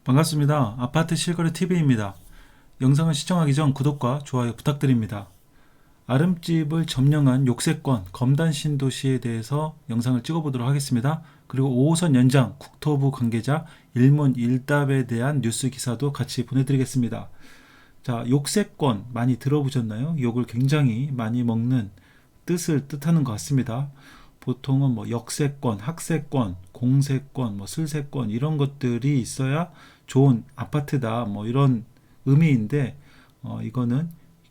반갑습니다. 아파트 실거래 TV입니다. 영상을 시청하기 전 구독과 좋아요 부탁드립니다. 아름집을 점령한 욕세권 검단 신도시에 대해서 영상을 찍어보도록 하겠습니다. 그리고 5호선 연장 국토부 관계자 일문일답에 대한 뉴스 기사도 같이 보내드리겠습니다. 자, 욕세권 많이 들어보셨나요? 욕을 굉장히 많이 먹는 뜻을 뜻하는 것 같습니다. 보통은 뭐 역세권, 학세권, 공세권, 뭐 슬세권 이런 것들이 있어야 좋은 아파트다 뭐 이런 의미인데 이거는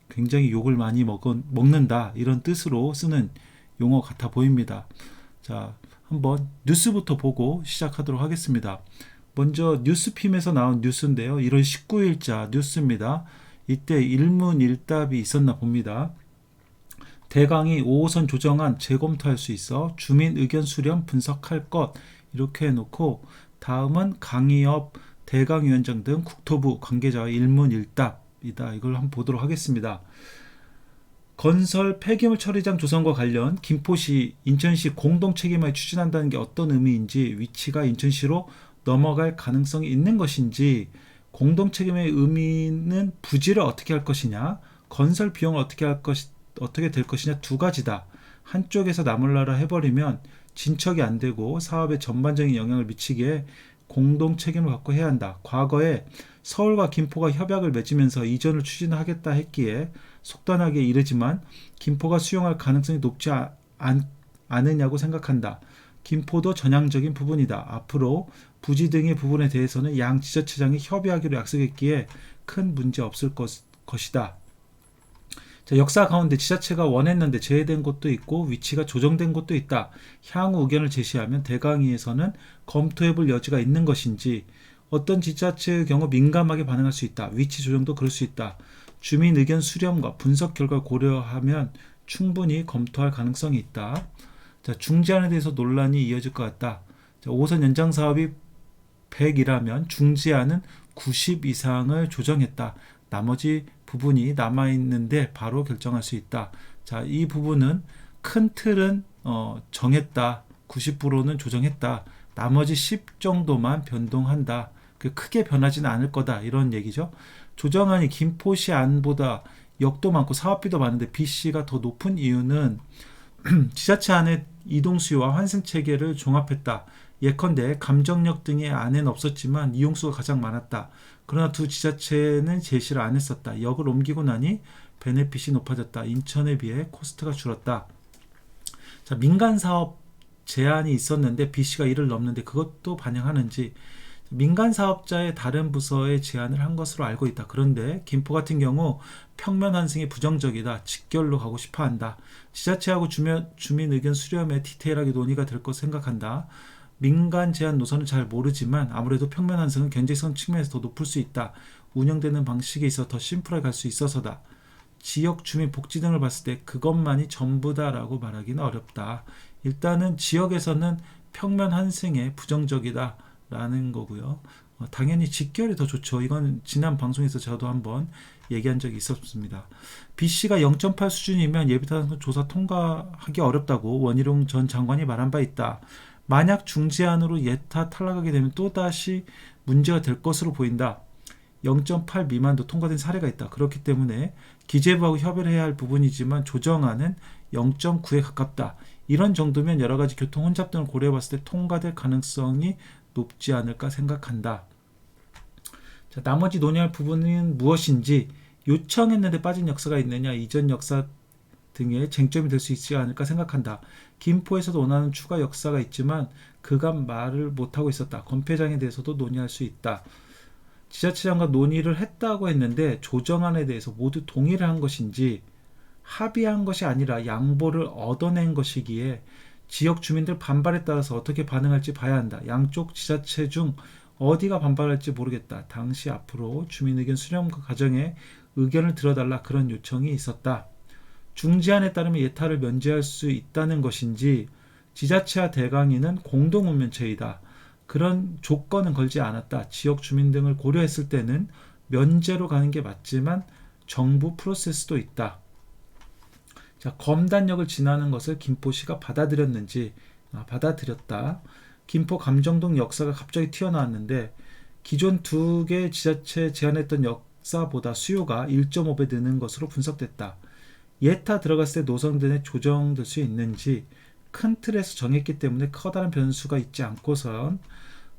굉장히 욕을 많이 먹는다 이런 뜻으로 쓰는 용어 같아 보입니다. 자, 한번 뉴스부터 보고 시작하도록 하겠습니다. 먼저 뉴스핌에서 나온 뉴스인데요. 1월 19일자 뉴스입니다. 이때 일문일답이 있었나 봅니다. 대강이 5호선 조정안 재검토할 수 있어 주민 의견 수렴 분석할 것 이렇게 해놓고 다음은 강의업 대강위원장 등 국토부 관계자의 일문일답이다. 이걸 한번 보도록 하겠습니다. 건설 폐기물 처리장 조성과 관련 김포시, 인천시 공동 책임하에 추진한다는 게 어떤 의미인지, 위치가 인천시로 넘어갈 가능성이 있는 것인지, 공동 책임의 의미는 부지를 어떻게 할 것이냐, 건설 비용을 어떻게 될 것이냐 두 가지다. 한쪽에서 나몰라라 해버리면 진척이 안 되고 사업에 전반적인 영향을 미치기에 공동 책임을 갖고 해야 한다. 과거에 서울과 김포가 협약을 맺으면서 이전을 추진하겠다 했기에 속단하게 이르지만 김포가 수용할 가능성이 높지 않으냐고 생각한다. 김포도 전향적인 부분이다. 앞으로 부지 등의 부분에 대해서는 양 지자체장이 협의하기로 약속했기에 큰 문제 없을 것이다. 자, 역사 가운데 지자체가 원했는데 제외된 곳도 있고 위치가 조정된 곳도 있다. 향후 의견을 제시하면 대강위에서는 검토해볼 여지가 있는 것인지, 어떤 지자체의 경우 민감하게 반응할 수 있다. 위치 조정도 그럴 수 있다. 주민 의견 수렴과 분석 결과를 고려하면 충분히 검토할 가능성이 있다. 자, 중지안에 대해서 논란이 이어질 것 같다. 자, 5호선 연장 사업이 100이라면 중지안은 90 이상을 조정했다. 나머지 부분이 남아있는데 바로 결정할 수 있다. 자, 이 부분은 큰 틀은 정했다. 90%는 조정했다. 나머지 10 정도만 변동한다. 크게 변하지는 않을 거다. 이런 얘기죠. 조정안이 김포시 안보다 역도 많고 사업비도 많은데 B씨가 더 높은 이유는 지자체 안에 이동수요와 환승체계를 종합했다. 예컨대 감정역 등의 안에는 없었지만 이용수가 가장 많았다. 그러나 두 지자체는 제시를 안 했었다. 역을 옮기고 나니 베네핏이 높아졌다. 인천에 비해 코스트가 줄었다. 자, 민간사업 제한이 있었는데 B씨가 이를 넘는데 그것도 반영하는지, 민간사업자의 다른 부서에 제안을 한 것으로 알고 있다. 그런데 김포 같은 경우 평면 환승이 부정적이다. 직결로 가고 싶어한다. 지자체하고 주민 의견 수렴에 디테일하게 논의가 될 것으로 생각한다. 민간 제한 노선은 잘 모르지만 아무래도 평면 환승은 경제성 측면에서 더 높을 수 있다. 운영되는 방식에 있어 더 심플하게 갈 수 있어서다. 지역 주민 복지 등을 봤을 때 그것만이 전부다라고 말하기는 어렵다. 일단은 지역에서는 평면 환승에 부정적이다 라는 거고요. 당연히 직결이 더 좋죠. 이건 지난 방송에서 저도 한번 얘기한 적이 있었습니다. B씨가 0.8 수준이면 예비타당 조사 통과하기 어렵다고 원희룡 전 장관이 말한 바 있다. 만약 중지안으로 예타 탈락하게 되면 또다시 문제가 될 것으로 보인다. 0.8 미만도 통과된 사례가 있다. 그렇기 때문에 기재부하고 협의를 해야 할 부분이지만 조정안은 0.9에 가깝다. 이런 정도면 여러 가지 교통 혼잡 등을 고려해봤을 때 통과될 가능성이 높지 않을까 생각한다. 자, 나머지 논의할 부분은 무엇인지, 요청했는데 빠진 역사가 있느냐, 이전 역사 등의 쟁점이 될 수 있지 않을까 생각한다. 김포에서도 원하는 추가 역사가 있지만 그간 말을 못하고 있었다. 건폐장에 대해서도 논의할 수 있다. 지자체장과 논의를 했다고 했는데 조정안에 대해서 모두 동의를 한 것인지 합의한 것이 아니라 양보를 얻어낸 것이기에 지역 주민들 반발에 따라서 어떻게 반응할지 봐야 한다. 양쪽 지자체 중 어디가 반발할지 모르겠다. 당시 앞으로 주민 의견 수렴 과정에 의견을 들어달라 그런 요청이 있었다. 중지안에 따르면 예타를 면제할 수 있다는 것인지, 지자체와 대강위는 공동운면체이다. 그런 조건은 걸지 않았다. 지역 주민 등을 고려했을 때는 면제로 가는 게 맞지만 정부 프로세스도 있다. 자, 검단역을 지나는 것을 김포시가 받아들였는지, 받아들였다. 김포 감정동 역사가 갑자기 튀어나왔는데 기존 두 개 지자체 제안했던 역사보다 수요가 1.5배 느는 것으로 분석됐다. 예타 들어갔을 때 노선 등에 조정될 수 있는지 큰 틀에서 정했기 때문에 커다란 변수가 있지 않고선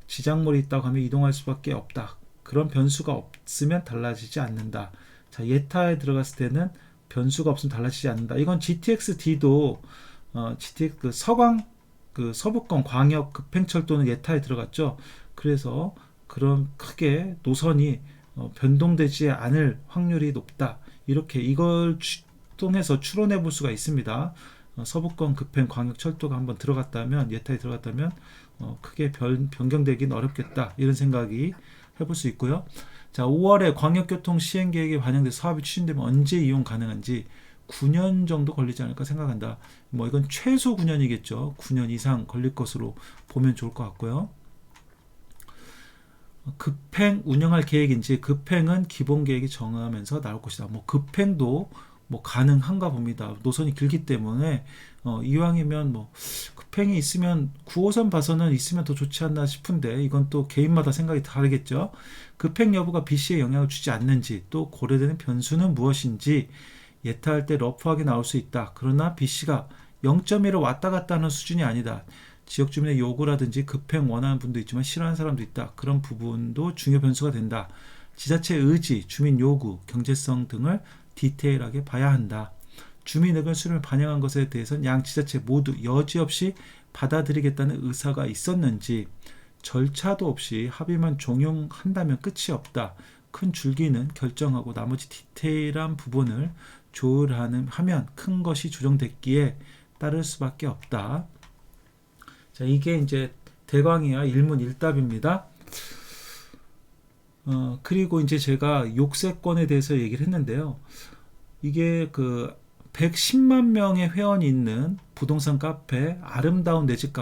지장몰이 있다고 하면 이동할 수밖에 없다. 그런 변수가 없으면 달라지지 않는다. 자, 예타에 들어갔을 때는 변수가 없으면 달라지지 않는다. 이건 GTX-D도 GTX 서부권 광역 급행철도는 예타에 들어갔죠. 그래서 그런 크게 노선이 변동되지 않을 확률이 높다. 이렇게 이걸 통해서 추론해 볼 수가 있습니다. 서부권 급행 광역철도가 한번 들어갔다면 예타에 들어갔다면 크게 변경되긴 어렵겠다. 이런 생각이 해볼 수 있고요. 자, 5월에 광역교통 시행계획이 반영돼서 사업이 추진되면 언제 이용 가능한지 9년 정도 걸리지 않을까 생각한다. 뭐 이건 최소 9년이겠죠. 9년 이상 걸릴 것으로 보면 좋을 것 같고요. 급행 운영할 계획인지 급행은 기본 계획이 정하면서 나올 것이다. 뭐 급행도 뭐 가능한가 봅니다. 노선이 길기 때문에 이왕이면 뭐 급행이 있으면 9호선 봐서는 있으면 더 좋지 않나 싶은데 이건 또 개인마다 생각이 다르겠죠. 급행 여부가 BC에 영향을 주지 않는지 또 고려되는 변수는 무엇인지 예타할 때 러프하게 나올 수 있다. 그러나 BC가 0.1을 왔다 갔다 하는 수준이 아니다. 지역 주민의 요구라든지 급행 원하는 분도 있지만 싫어하는 사람도 있다. 그런 부분도 중요 변수가 된다. 지자체 의지, 주민 요구, 경제성 등을 디테일하게 봐야 한다. 주민 의견 수렴을 반영한 것에 대해서는 양 지자체 모두 여지없이 받아들이겠다는 의사가 있었는지 절차도 없이 합의만 종용한다면 끝이 없다. 큰 줄기는 결정하고 나머지 디테일한 부분을 조율하면 큰 것이 조정됐기에 따를 수밖에 없다. 자, 이게 이제 대광이야 일문일답입니다. 그리고 이제 제가 욕세권에 대해서 얘기를 했는데요. 이게 그 110만 명의 회원이 있는 부동산 카페 아름다운 내 집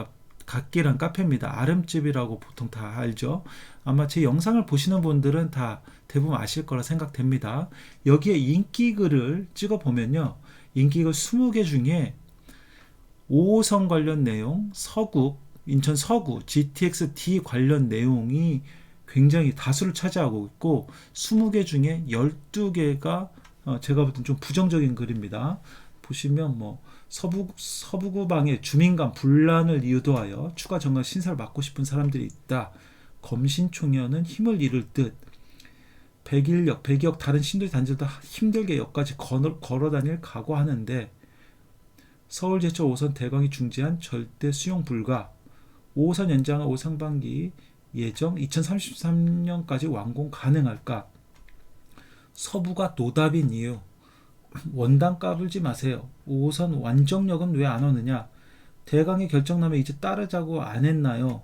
갓길한 카페입니다. 아름집이라고 보통 다 알죠. 아마 제 영상을 보시는 분들은 다 대부분 아실 거라 생각됩니다. 여기에 인기글을 찍어보면요. 인기글 20개 중에 5호선 관련 내용, 서구, 인천 서구, GTX-D 관련 내용이 굉장히 다수를 차지하고 있고 20개 중에 12개가 제가 볼 땐 좀 부정적인 글입니다. 보시면 뭐 서부구방의 주민 간 분란을 유도하여 추가 정강 신설을 막고 싶은 사람들이 있다. 검신총연은 힘을 잃을 듯 100역 다른 신도시 단지도 힘들게 역까지 걸어다닐 각오하는데 서울 제철 5호선 대광이 중지한 절대 수용 불가 5호선 연장은 올 상반기 예정 2033년까지 완공 가능할까? 서부가 노답인 이유 원당 까불지 마세요. 5호선 완정역은 왜 안 오느냐? 대강의 결정나면 이제 따르자고 안 했나요?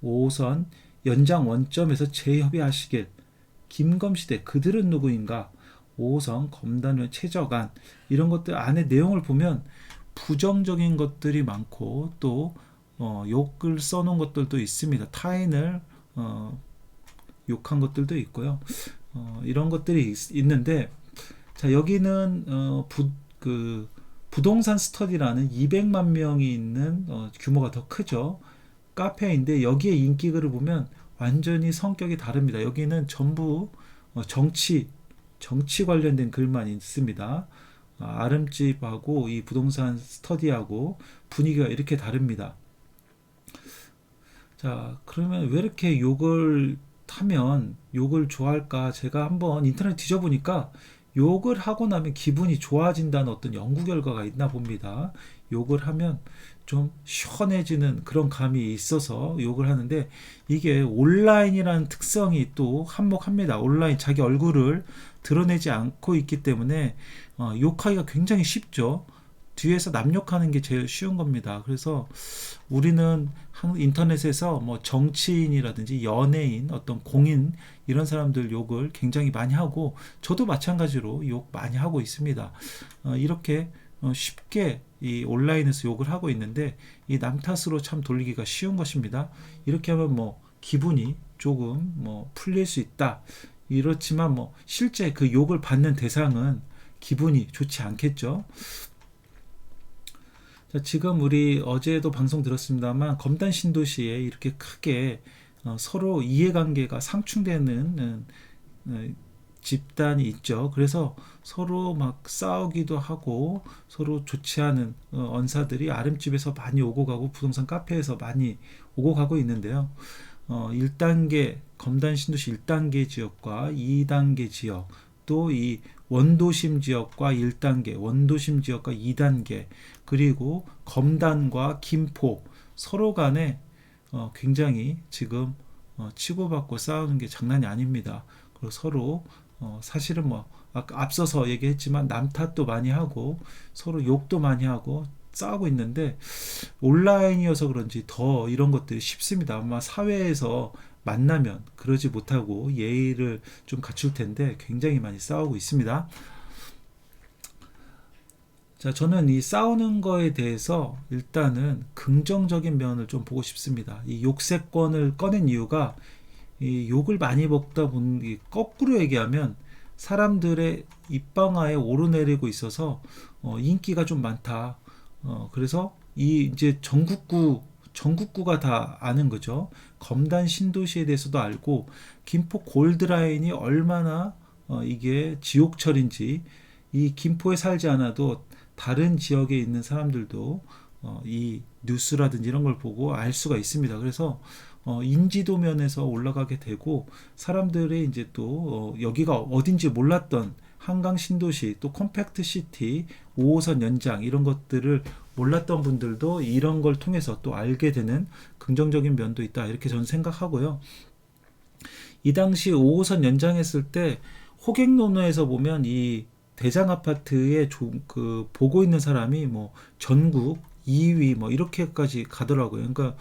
5호선 연장 원점에서 재협의하시길. 김검시대 그들은 누구인가? 5호선 검단회 최저간 이런 것들 안에 내용을 보면 부정적인 것들이 많고 또 욕을 써놓은 것들도 있습니다. 타인을 욕한 것들도 있고요. 이런 것들이 있는데 자 여기는 부동산 스터디라는 200만 명이 있는 규모가 더 크죠. 카페인데 여기에 인기글을 보면 완전히 성격이 다릅니다. 여기는 전부 정치 관련된 글만 있습니다. 아름집하고 이 부동산 스터디하고 분위기가 이렇게 다릅니다. 자, 그러면 왜 이렇게 욕을 하면 욕을 좋아할까? 제가 한번 인터넷 뒤져보니까 욕을 하고 나면 기분이 좋아진다는 어떤 연구 결과가 있나 봅니다. 욕을 하면 좀 시원해지는 그런 감이 있어서 욕을 하는데 이게 온라인이라는 특성이 또 한몫합니다. 온라인 자기 얼굴을 드러내지 않고 있기 때문에 욕하기가 굉장히 쉽죠. 뒤에서 남 욕하는 게 제일 쉬운 겁니다. 그래서 우리는 인터넷에서 뭐 정치인이라든지 연예인, 어떤 공인 이런 사람들 욕을 굉장히 많이 하고 저도 마찬가지로 욕 많이 하고 있습니다. 이렇게 쉽게 이 온라인에서 욕을 하고 있는데 이 남 탓으로 참 돌리기가 쉬운 것입니다. 이렇게 하면 뭐 기분이 조금 뭐 풀릴 수 있다. 이렇지만 뭐 실제 그 욕을 받는 대상은 기분이 좋지 않겠죠. 자, 지금 우리 어제도 방송 들었습니다만 검단 신도시에 이렇게 크게 서로 이해관계가 상충되는 집단이 있죠. 그래서 서로 막 싸우기도 하고 서로 좋지 않은 언사들이 아름집에서 많이 오고 가고 부동산 카페에서 많이 오고 가고 있는데요. 1단계 검단 신도시 1단계 지역과 2단계 지역, 또 이 원도심 지역과 1단계, 원도심 지역과 2단계, 그리고 검단과 김포 서로 간에 굉장히 지금 치고받고 싸우는 게 장난이 아닙니다. 그리고 서로 사실은 뭐 아까 앞서서 얘기했지만 남 탓도 많이 하고 서로 욕도 많이 하고 싸우고 있는데, 온라인이어서 그런지 더 이런 것들이 쉽습니다. 아마 사회에서 만나면 그러지 못하고 예의를 좀 갖출 텐데 굉장히 많이 싸우고 있습니다. 자, 저는 이 싸우는 거에 대해서 일단은 긍정적인 면을 좀 보고 싶습니다. 이 욕세권을 꺼낸 이유가, 이 욕을 많이 먹다 보니 거꾸로 얘기하면 사람들의 입방아에 오르내리고 있어서 인기가 좀 많다. 그래서 이 이제 전국구가 다 아는 거죠. 검단 신도시에 대해서도 알고, 김포 골드라인이 얼마나 이게 지옥철인지, 이 김포에 살지 않아도 다른 지역에 있는 사람들도 이 뉴스라든지 이런 걸 보고 알 수가 있습니다. 그래서 인지도 면에서 올라가게 되고, 사람들이 이제 또 여기가 어딘지 몰랐던 한강 신도시, 또 컴팩트 시티, 5호선 연장 이런 것들을 몰랐던 분들도 이런 걸 통해서 또 알게 되는 긍정적인 면도 있다, 이렇게 저는 생각하고요. 이 당시 5호선 연장했을 때 호객노노에서 보면 이 대장 아파트에 보고 있는 사람이 뭐 전국 2위 뭐 이렇게까지 가더라고요. 그러니까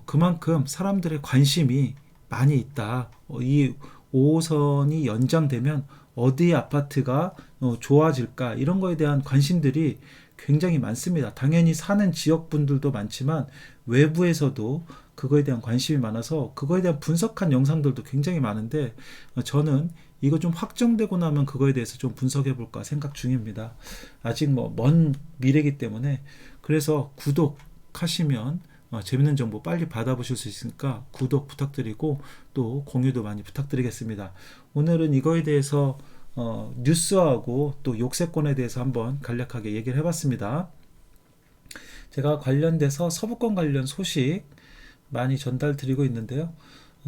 그만큼 사람들의 관심이 많이 있다. 이 5호선이 연장되면 어디 아파트가 좋아질까, 이런 거에 대한 관심들이 굉장히 많습니다. 당연히 사는 지역 분들도 많지만 외부에서도 그거에 대한 관심이 많아서 그거에 대한 분석한 영상들도 굉장히 많은데, 저는 이거 좀 확정되고 나면 그거에 대해서 좀 분석해 볼까 생각 중입니다. 아직 뭐 먼 미래이기 때문에. 그래서 구독하시면 재밌는 정보 빨리 받아보실 수 있으니까 구독 부탁드리고 또 공유도 많이 부탁드리겠습니다. 오늘은 이거에 대해서 뉴스하고 또 욕세권에 대해서 한번 간략하게 얘기를 해봤습니다. 제가 관련돼서 서부권 관련 소식 많이 전달 드리고 있는데요.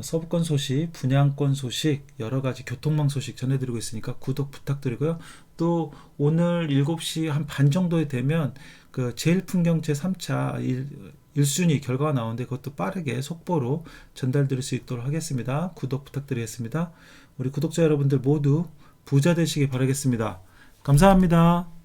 서부권 소식, 분양권 소식, 여러가지 교통망 소식 전해드리고 있으니까 구독 부탁드리고요. 또 오늘 7시 한 반 정도에 되면 그 제일풍경 제3차 1순위 결과가 나오는데 그것도 빠르게 속보로 전달드릴 수 있도록 하겠습니다. 구독 부탁드리겠습니다. 우리 구독자 여러분들 모두 부자 되시기 바라겠습니다. 감사합니다.